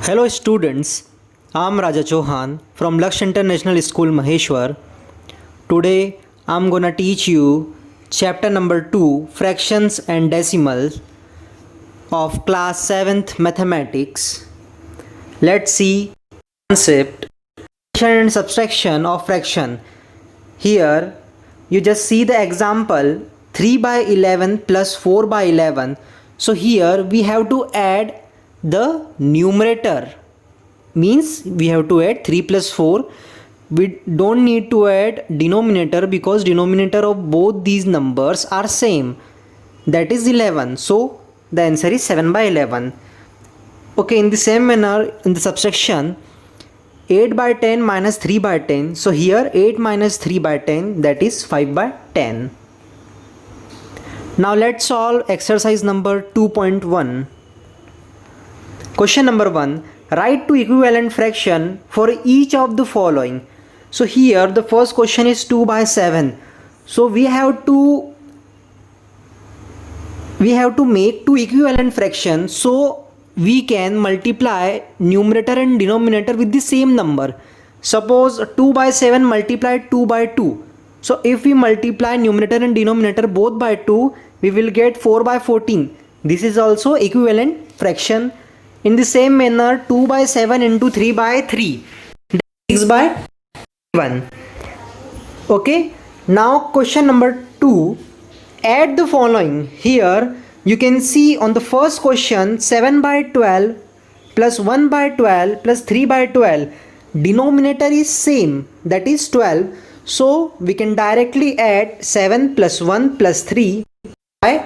Hello students, I am Raja Chauhan from Laksh International School Maheshwar. Today I am gonna teach you chapter number 2 fractions and decimals of class 7th mathematics. Let's see concept addition and subtraction of fraction. Here you just see the example 3 by 11 plus 4 by 11. So here we have to add the numerator, means we have to add 3 plus 4. We don't need to add denominator because denominator of both these numbers are same, that is 11. So the answer is 7 by 11. Okay, in the same manner in the subtraction 8 by 10 minus 3 by 10. So here 8 minus 3 by 10, that is 5 by 10. Now let's solve exercise number 2.1. Question number 1. Write two equivalent fraction for each of the following. So here the first question is 2 by 7. So we have to make two equivalent fractions so we can multiply numerator and denominator with the same number. Suppose 2 by 7 multiplied 2 by 2. So if we multiply numerator and denominator both by 2, we will get 4 by 14. This is also equivalent fraction. In the same manner 2 by 7 into 3 by 3, 6 by 1. Okay, now question number 2. Add the following. Here you can see on the first question 7 by 12 plus 1 by 12 plus 3 by 12. Denominator is same, that is 12. So we can directly add 7 plus 1 plus 3 by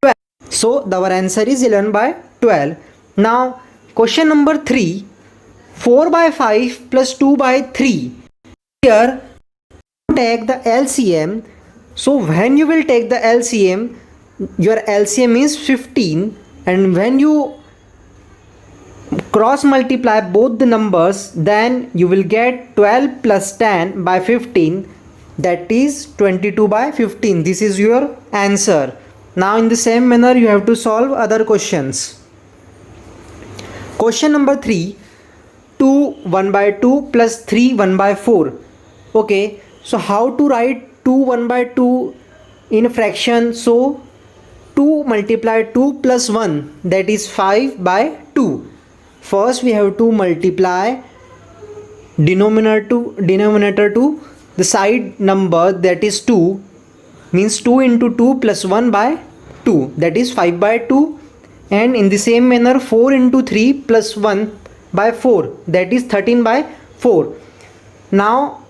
12. So our answer is 11 by 12. Now question number 3. 4 by 5 plus 2 by 3. Here take the LCM. So when you will take the LCM, your LCM is 15, and when you cross multiply both the numbers, then you will get 12 plus 10 by 15, that is 22 by 15. This is your answer. Now in the same manner you have to solve other questions. Question number 3. 2 1 by 2 plus 3 1 by 4. Okay, so how to write 2 1 by 2 in a fraction? So 2 multiply 2 plus 1, that is 5 by 2. First we have to multiply denominator to the side number, that is 2, means 2 into 2 plus 1 by 2, that is 5 by 2. And in the same manner 4 into 3 plus 1 by 4, that is 13 by 4. Now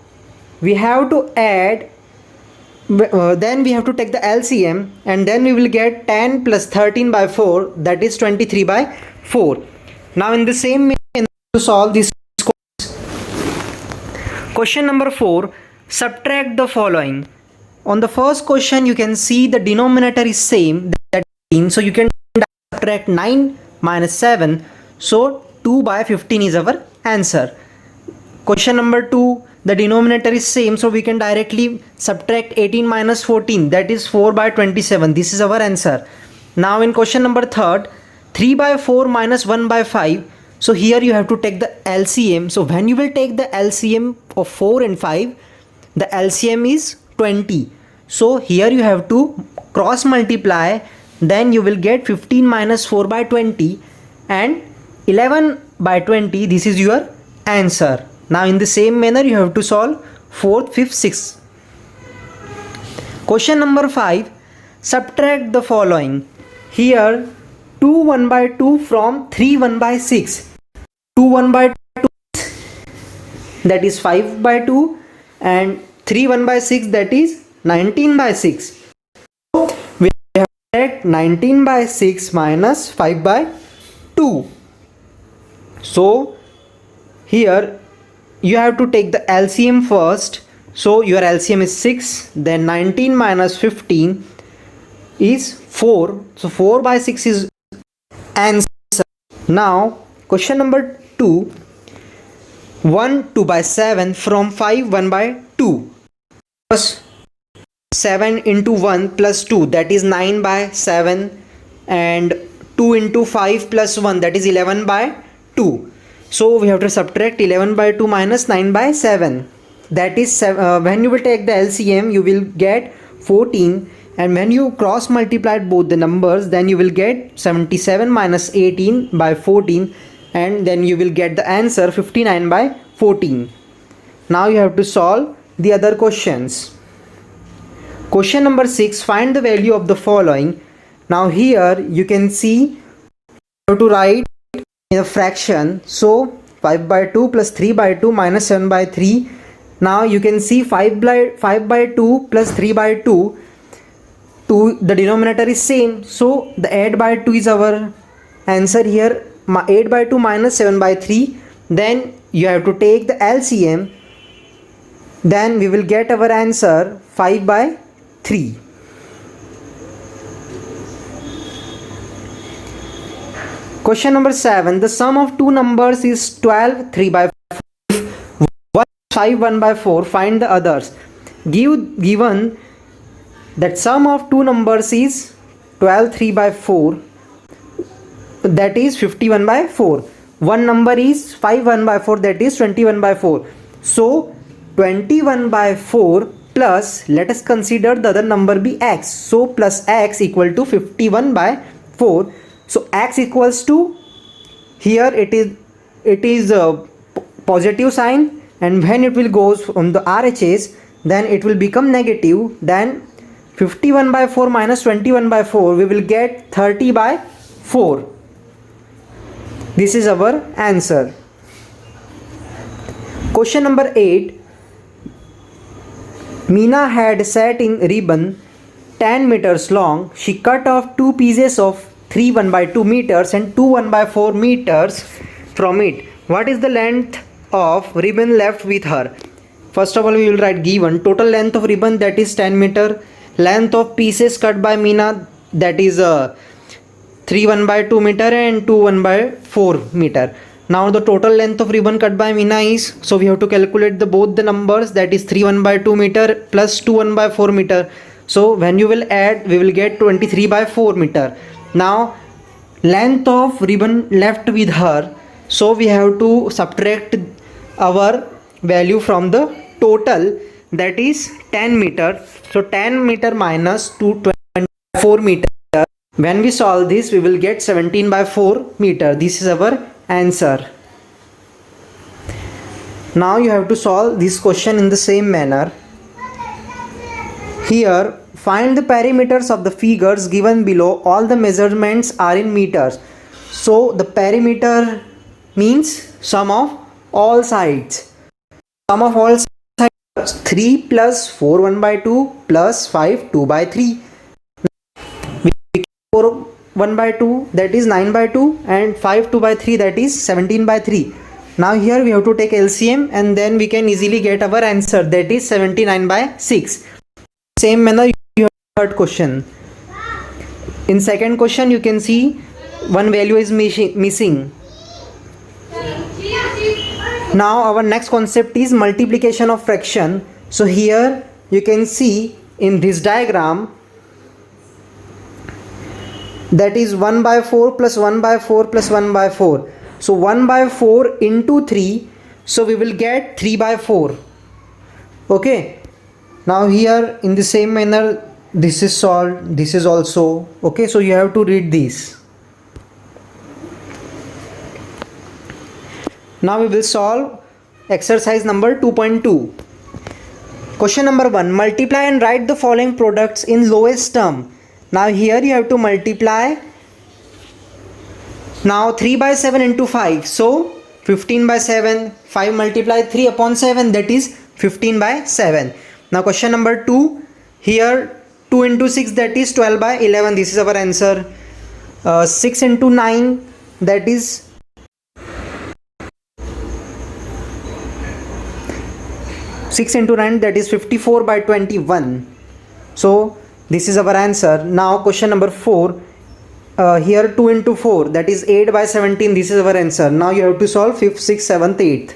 we have to add, then we have to take the LCM, and then we will get 10 plus 13 by 4, that is 23 by 4. Now in the same manner to solve this question number 4. Subtract the following. On the first question you can see the denominator is same, that means so you can subtract 9 minus 7. So 2 by 15 is our answer. Question number 2. The denominator is same, so we can directly subtract 18 minus 14, that is 4 by 27. This is our answer. Now in question number 3. 3 by 4 minus 1 by 5. So here you have to take the LCM. So when you will take the LCM of 4 and 5, the LCM is 20. So here you have to cross multiply, then you will get 15 minus 4 by 20 and 11 by 20. This is your answer. Now in the same manner you have to solve 4th, 5th, 6th. Question number 5. Subtract the following. Here 2 1 by 2 from 3 1 by 6. 2 1 by 2, that is 5 by 2, and 3 1 by 6, that is 19 by 6. So we have to take 19 by 6 minus 5 by 2. So here you have to take the LCM first. So your LCM is 6, then 19 minus 15 is 4. So 4 by 6 is answer. Now question number 2. 1 2 by 7 from 5 1 by 2. Plus 7 into 1 plus 2, that is 9 by 7, and 2 into 5 plus 1, that is 11 by 2. So we have to subtract 11 by 2 minus 9 by 7. That is, when you will take the LCM, you will get 14, and when you cross multiply both the numbers, then you will get 77 minus 18 by 14, and then you will get the answer 59 by 14. Now you have to solve the other questions. Question number 6, find the value of the following. Now here you can see you have to write in a fraction. So 5 by 2 plus 3 by 2 minus 7 by 3. Now you can see 5 by 2 plus 3 by 2, the denominator is same, so the 8 by 2 is our answer here. 8 by 2 minus 7 by 3, then you have to take the LCM, then we will get our answer 5 by 3. Question number 7, the sum of two numbers is 12 3 by 5 1 by 4, find the others. Given that sum of two numbers is 12 3 by 4, that is 51 by 4. One number is 5 1 by 4, that is 21 by 4. So 21 by 4 plus, let us consider the other number be x, so plus x equal to 51 by 4. So x equals to, here it is a positive sign, and when it will goes on the RHS, then it will become negative. Then 51 by 4 minus 21 by 4, we will get 30 by 4. This is our answer. Question number 8, Meena had sat in ribbon 10 meters long. She cut off two pieces of 3 1 by 2 meters and 2 1 by 4 meters from it. What is the length of ribbon left with her? First of all, we will write given total length of ribbon, that is 10 meter. Length of pieces cut by Meena, that is 3 1 by 2 meter and 2 1 by 4 meter. Now the total length of ribbon cut by Meena is, so we have to calculate both the numbers, that is 3 1 by 2 meter plus 2 1 by 4 meter. So when you will add, we will get 23 by 4 meter. Now length of ribbon left with her, so we have to subtract our value from the total, that is 10 meter. So 10 meter minus 24 meter. When we solve this, we will get 17 by 4 meter. This is our answer. Now you have to solve this question in the same manner. Here, find the perimeters of the figures given below. All the measurements are in meters. So the perimeter means sum of all sides. Sum of all sides, 3 plus 4 1 by 2 plus 5 2 by 3. 4 1 by 2, that is 9 by 2, and 5 2 by 3, that is 17 by 3. Now here we have to take LCM, and then we can easily get our answer, that is 79 by 6. Same manner you have third question. In second question you can see one value is missing. Now our next concept is multiplication of fraction. So here you can see in this diagram, that is 1 by 4 plus 1 by 4 plus 1 by 4. So 1 by 4 into 3, so we will get 3 by 4. Okay. Now here in the same manner, this is solved, this is also. Okay, so you have to read this. Now we will solve exercise number 2.2. Question number 1, multiply and write the following products in lowest term. Now here you have to multiply. Now 3 by 7 into 5, so 15 by 7. 5 multiply 3 upon 7, that is 15 by 7. Now question number 2, here 2 into 6, that is 12 by 11. This is our answer. 6 into 9, that is 6 into 9, that is 54 by 21. So this is our answer. Now question number 4, here 2 into 4, that is 8 by 17. This is our answer. Now you have to solve 5th, 6th, 7th, 8th.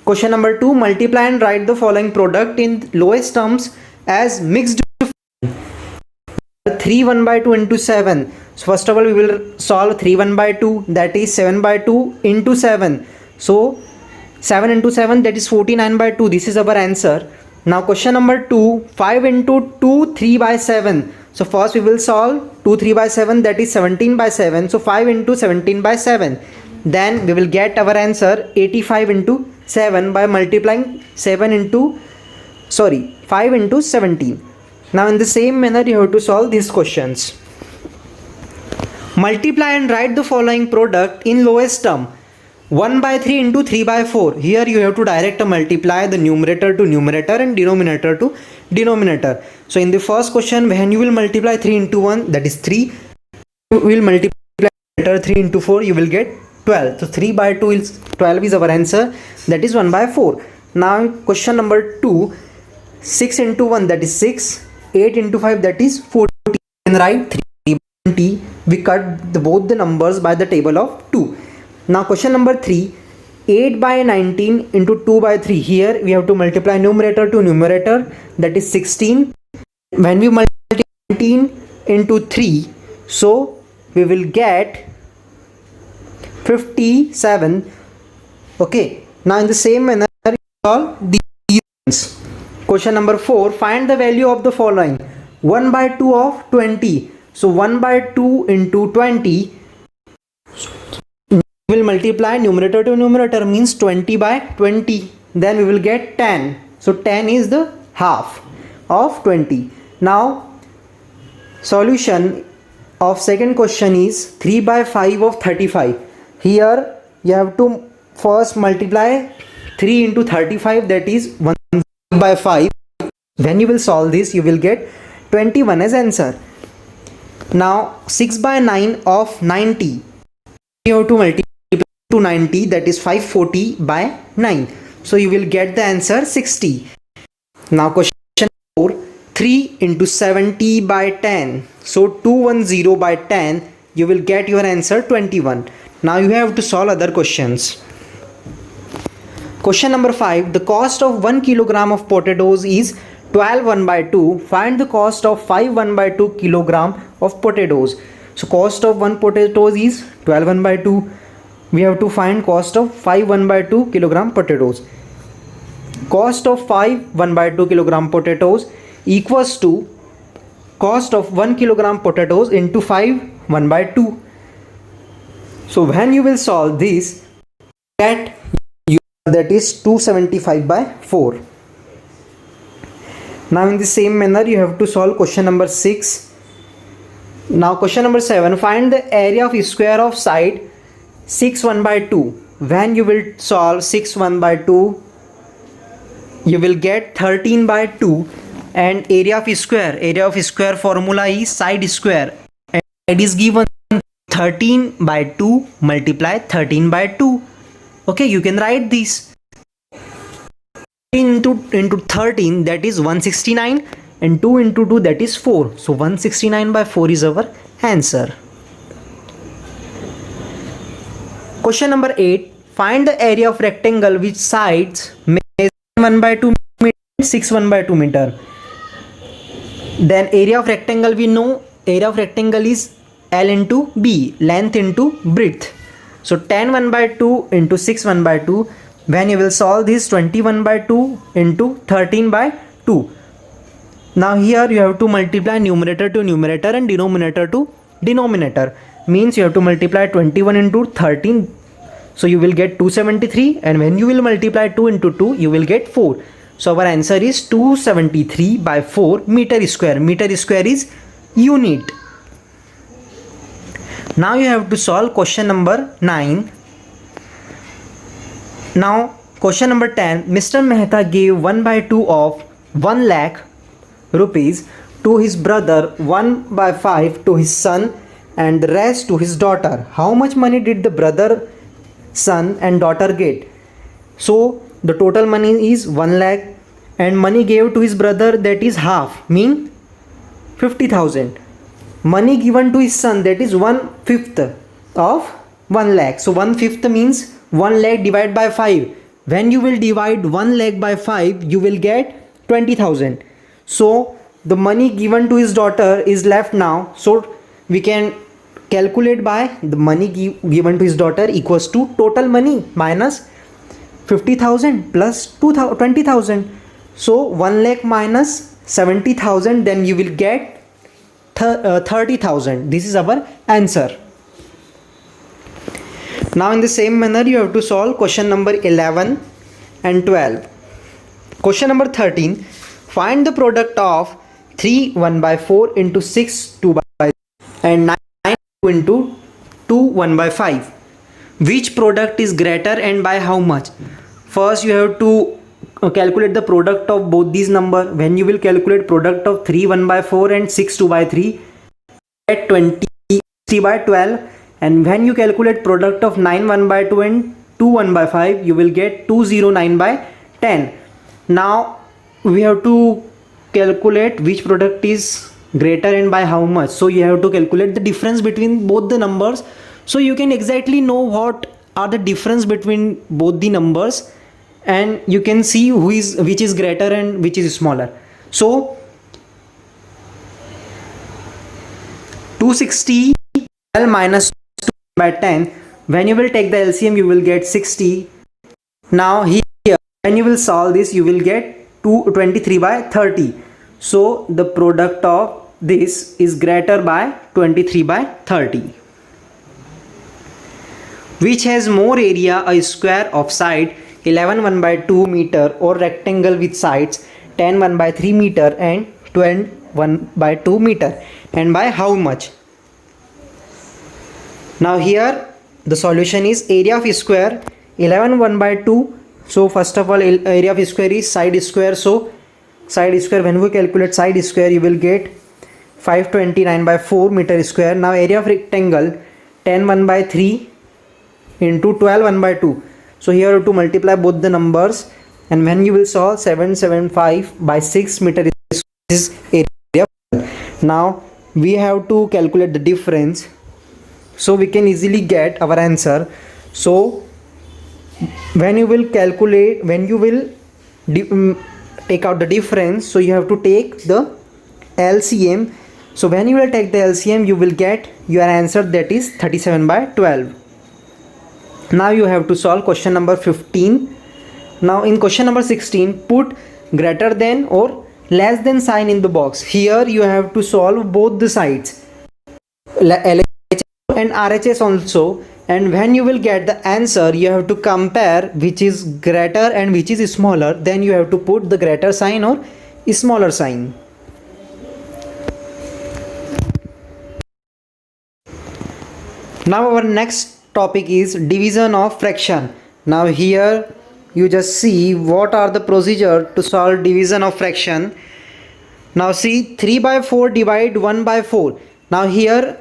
Question number 2, multiply and write the following product in lowest terms as mixed. 3 1 by 2 into 7. So first of all we will solve 3 1 by 2, that is 7 by 2 into 7. So 7 into 7, that is 49 by 2. This is our answer. Now question number 2, 5 into 2, 3 by 7. So first we will solve 2 3 by 7, that is 17 by 7. So 5 into 17 by 7. Then we will get our answer 85 into 7 by multiplying 5 into 17. Now in the same manner you have to solve these questions. Multiply and write the following product in lowest term. 1 by 3 into 3 by 4. Here you have to direct multiply the numerator to numerator and denominator to denominator. So in the first question, when you will multiply 3 into 1, that is 3. You will multiply 3 into 4, you will get 12. So 3 by 2 is 12 is our answer, that is 1 by 4. Now question number 2, 6 into 1, that is 6. 8 into 5, that is 40. And write 3 by 20. We cut both the numbers by the table of 2. Now question number 3, 8 by 19 into 2 by 3. Here we have to multiply numerator to numerator, that is 16. When we multiply 19 into 3, so we will get 57. Okay, now in the same manner solve these ones. Question number 4, find the value of the following. 1 by 2 of 20. So 1 by 2 into 20, we will multiply numerator to numerator, means 20 by 20. Then we will get 10. So 10 is the half of 20. Now solution of second question is 3 by 5 of 35. Here you have to first multiply 3 into 35, that is 1 by 5. When you will solve this, you will get 21 as answer. Now 6 by 9 of 90. You have to multiply to 90, that is 540 by 9. So you will get the answer 60. Now question 4, 3 into 70 by 10. So 210 by 10, you will get your answer 21. Now you have to solve other questions. Question number 5, the cost of 1 kilogram of potatoes is 12 1 by 2. Find the cost of 5 1 by 2 kilogram of potatoes. So cost of 1 potatoes is 12 1 by 2. We have to find cost of 5 1 by 2 kilogram potatoes. Cost of 5 1 by 2 kilogram potatoes equals to cost of 1 kilogram potatoes into 5 1 by 2. So when you will solve this, that is 275 by 4. Now in the same manner you have to solve question number 6. Now question number 7, find the area of square of side 6 1 by 2. When you will solve 6 1 by 2, you will get 13 by 2, and area of square formula is side square, and it is given 13 by 2 multiply 13 by 2. Okay, you can write this into 13, that is 169, and 2 into 2, that is 4. So 169 by 4 is our answer. Question number 8, find the area of rectangle which sides measure 1 by 2 meter, 6 1 by 2 meter. Then area of rectangle, we know area of rectangle is L into B, length into breadth. So 10 1 by 2 into 6 1 by 2. When you will solve this, 21 by 2 into 13 by 2. Now here you have to multiply numerator to numerator and denominator to denominator. Means you have to multiply 21 into 13. So you will get 273, and when you will multiply 2 into 2, you will get 4. So our answer is 273 by 4 meter square. Meter square is unit. Now you have to solve question number 9. Now question number 10, Mr. Mehta gave 1 by 2 of 1 lakh rupees to his brother, 1 by 5 to his son, and the rest to his daughter. How much money did the brother, son and daughter get? So the total money is 1 lakh, and money gave to his brother, that is half, mean 50,000. Money given to his son, that is 1/5 of 1 lakh. So 1/5 means 1 lakh divided by 5. When you will divide 1 lakh by 5, you will get 20,000. So the money given to his daughter is left now. So we can calculate by the money given to his daughter equals to total money minus 50,000 plus 20,000. So 1 lakh minus 70,000, then you will get 30,000. This is our answer. Now in the same manner you have to solve question number 11 and 12. Question number 13, find the product of 3 1 by 4 into 6 2 by and 9 2 into 2 1 by 5. Which product is greater and by how much? First you have to calculate the product of both these number. When you will calculate product of 3 1 by 4 and 6 2 by 3, get 20 by 12, and when you calculate product of 9 1 by 2 and 2 1 by 5, you will get 209 by 10. Now we have to calculate which product is greater and by how much. So you have to calculate the difference between both the numbers, so you can exactly know what are the difference between both the numbers, and you can see which is greater and which is smaller. So 260 minus 2 by 10, when you will take the LCM you will get 60. Now here when you will solve this you will get 23 by 30. So the product of this is greater by 23 by 30. Which has more area, a square of side 11 1 by 2 meter or rectangle with sides 10 1 by 3 meter and 12 1 by 2 meter, and by how much? Now here the solution is area of square 11 1 by 2. So first of all area of square is side square. So side square, when we calculate side square you will get 529 by 4 meter square. Now area of rectangle 10 1 by 3 into 12 1 by 2. So here you have to multiply both the numbers, and when you will solve 775 by 6 meter is area. Now we have to calculate the difference, so we can easily get our answer. So when you will calculate, when you will take out the difference, so you have to take the LCM. So when you will take the LCM you will get your answer, that is 37 by 12. Now you have to solve question number 15. Now in question number 16, put greater than or less than sign in the box. Here you have to solve both the sides, LHS and RHS also, and when you will get the answer you have to compare which is greater and which is smaller. Then you have to put the greater sign or smaller sign. Now our next topic is division of fraction. Now here you just see what are the procedure to solve division of fraction. Now see 3 by 4 divide 1 by 4. Now here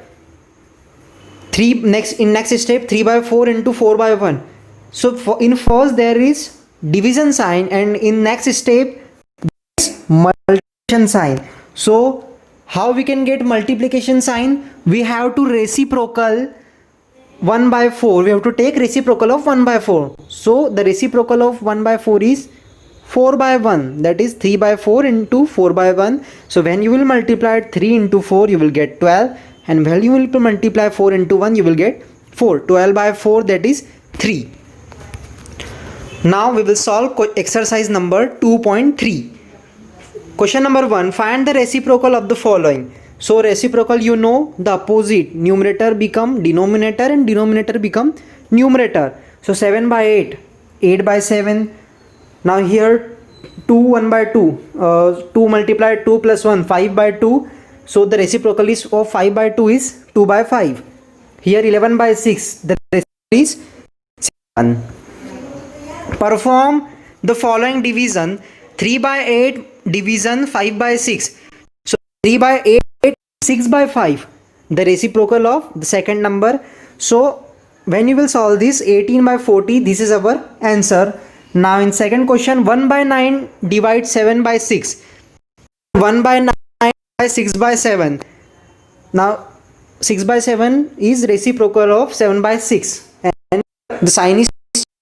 next step 3 by 4 into 4 by 1. So in first there is division sign, and in next step multiplication sign. So how we can get multiplication sign? We have to reciprocal 1 by 4. We have to take reciprocal of 1 by 4. So the reciprocal of 1 by 4 is 4 by 1, that is 3 by 4 into 4 by 1. So when you will multiply 3 into 4 you will get 12, and when you will multiply 4 into 1 you will get 4. 12 by 4, that is 3. Now we will solve exercise number 2.3. Question number 1, find the reciprocal of the following. So reciprocal, you know, the opposite, numerator become denominator and denominator become numerator. So 7 by 8, 8 by 7. Now here 2 1 by 2, 2 multiplied 2 plus 1, 5 by 2. So the reciprocal is of 5 by 2 is 2 by 5. Here 11 by 6, the reciprocal is 7. Perform the following division: 3 by 8 division 5 by 6. So 3 by 8, 6 by 5, the reciprocal of the second number. So when you will solve this 18 by 40, this is our answer. Now in second question, 1 by 9 divide 7 by 6. 1 by 9 by 6 by 7. Now 6 by 7 is reciprocal of 7 by 6, and the sign is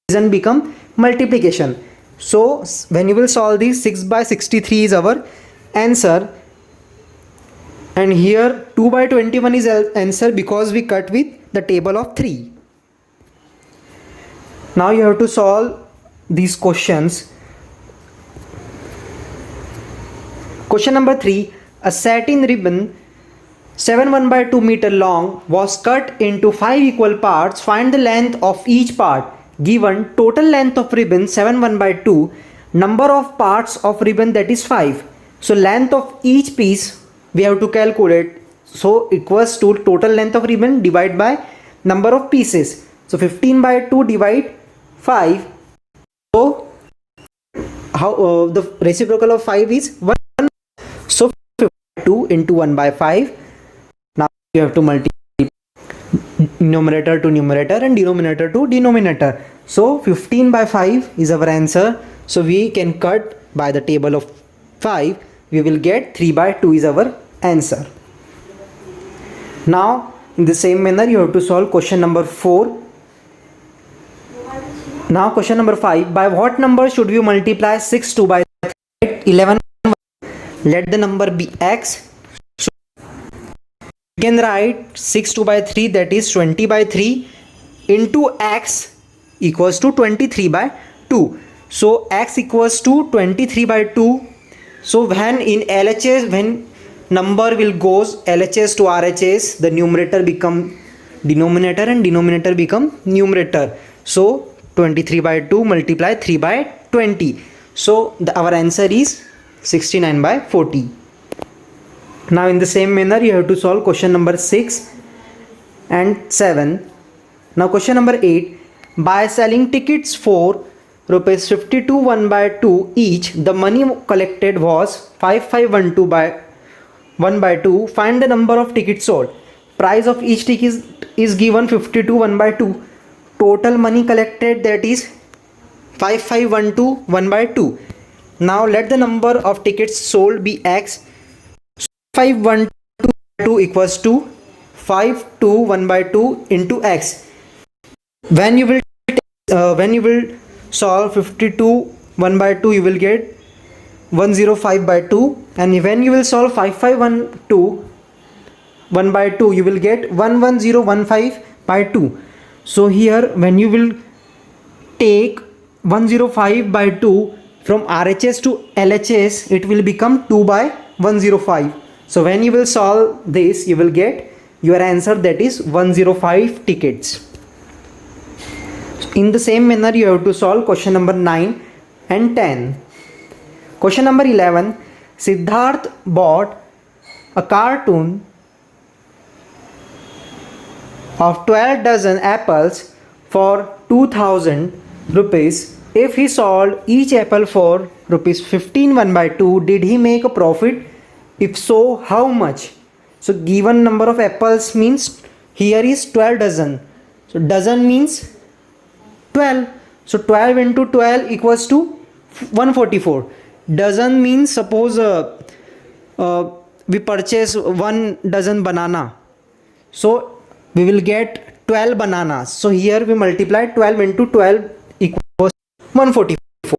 division become multiplication. So when you will solve this, 6 by 63 is our answer. And here 2 by 21 is answer because we cut with the table of 3. Now you have to solve these questions. Question number 3. A satin ribbon 7 by 2 meter long was cut into 5 equal parts. Find the length of each part. Given total length of ribbon 7 by 2, number of parts of ribbon that is 5. So length of each piece we have to calculate. So equals to total length of ribbon divided by number of pieces. So 15 by 2 divide 5. So how the reciprocal of 5 is 1. So 2 into 1 by 5. Now you have to multiply numerator to numerator and denominator to denominator. So 15 by 5 is our answer. So we can cut by the table of 5. We will get 3 by 2 is our answer. Now in the same manner you have to solve question number 4. Now question number 5. By what number should we multiply 6 2 by 11? Let the number be x. So we can write 6 2 by 3, that is 20 by 3 into x equals to 23 by 2. So x equals to 23 by 2. So when in LHS, when number will goes LHS to RHS, the numerator become denominator and denominator become numerator. So 23 by 2 multiply 3 by 20. So our answer is 69 by 40. Now in the same manner you have to solve question number 6 and 7. Now question number 8. By selling tickets for rupees 52 1 by 2 each, the money collected was 5512 by 1 by 2. Find the number of tickets sold. Price of each ticket is given 52 1 by 2. Total money collected, that is 5512 1 by 2. Now let the number of tickets sold be x. 512 by 2 equals to 521 by 2 into x. When you will solve 52 1 by 2, you will get 105 by 2, and when you will solve 5512 1 by 2, you will get 11015 by 2. So here when you will take 105 by 2 from RHS to LHS, it will become 2 by 105. So when you will solve this, you will get your answer, that is 105 tickets. In the same manner you have to solve question number 9 and 10. Question number 11. Siddharth bought a carton of 12 dozen apples for 2000 rupees. If he sold each apple for rupees 15 1 by 2, did he make a profit? If so, how much? So given number of apples means here is 12 dozen. So dozen means 12. So 12 into 12 equals to 144. Dozen means suppose we purchase 1 dozen banana. So we will get 12 bananas. So here we multiply 12 into 12 equals 144.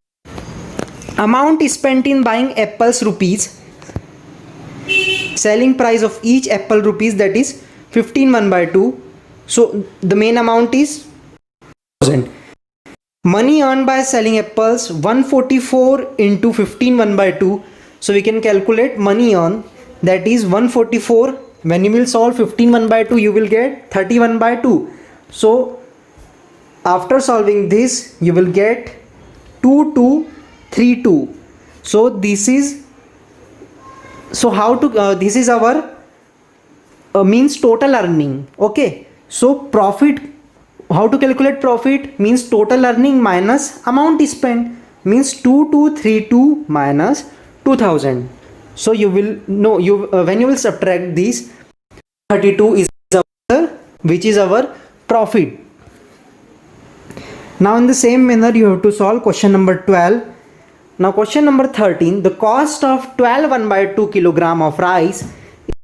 Amount is spent in buying apples rupees. Selling price of each apple rupees, that is 15 1 by 2. So the main amount is 1000. Money earned by selling apples 144 into 15 1 by 2. So we can calculate money earned, that is 144. When you will solve 15 1 by 2, you will get 31 by 2. So after solving this, you will get 2232. So this is, so how to this is our means total earning. Okay, so profit, how to calculate profit means total earning minus amount spent, means 2232 minus 2000. So you will know, you when you will subtract these, 32 is our, which is our profit. Now in the same manner you have to solve question number 12. Now question number 13. The cost of 12 1 by 2 kilogram of rice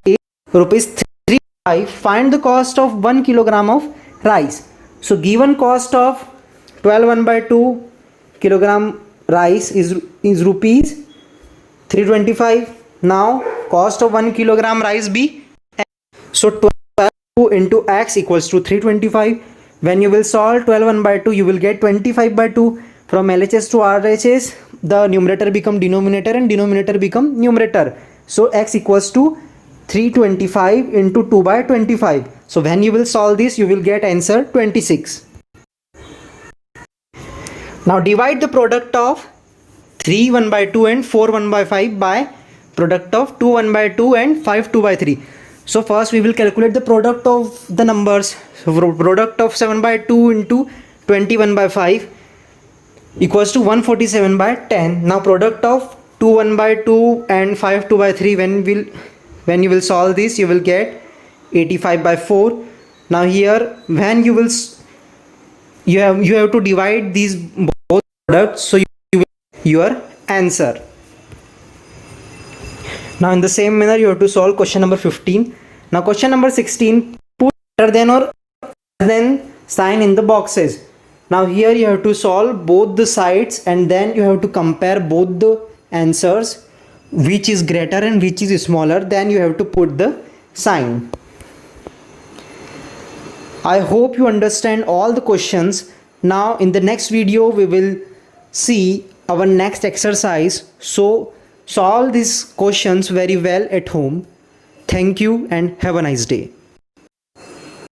is rupees 35. Find the cost of 1 kilogram of rice. So given cost of 12 1 by 2 kilogram rice is rupees 325. Now cost of 1 kilogram rice be x. So 12 into x equals to 325. When you will solve 12 1 by 2, you will get 25 by 2. From LHS to RHS, the numerator become denominator and denominator become numerator. So x equals to 325 into 2 by 25. So when you will solve this, you will get answer 26. Now divide the product of 3 1 by 2 and 4 1 by 5 by product of 2 1 by 2 and 5 2 by 3. So first we will calculate the product of the numbers. So product of 7 by 2 into 21 by 5 equals to 147 by 10. Now product of 2 1 by 2 and 5 2 by 3, when you will solve this, you will get 85 by 4. Now here when you will you have to divide these both products, so you will get your answer. Now in the same manner you have to solve question number 15. Now question number 16, put greater than or less than sign in the boxes. Now here you have to solve both the sides and then you have to compare both the answers, which is greater and which is smaller, then you have to put the sign. I hope you understand all the questions. Now in the next video we will see our next exercise. So solve these questions very well at home. Thank you and have a nice day.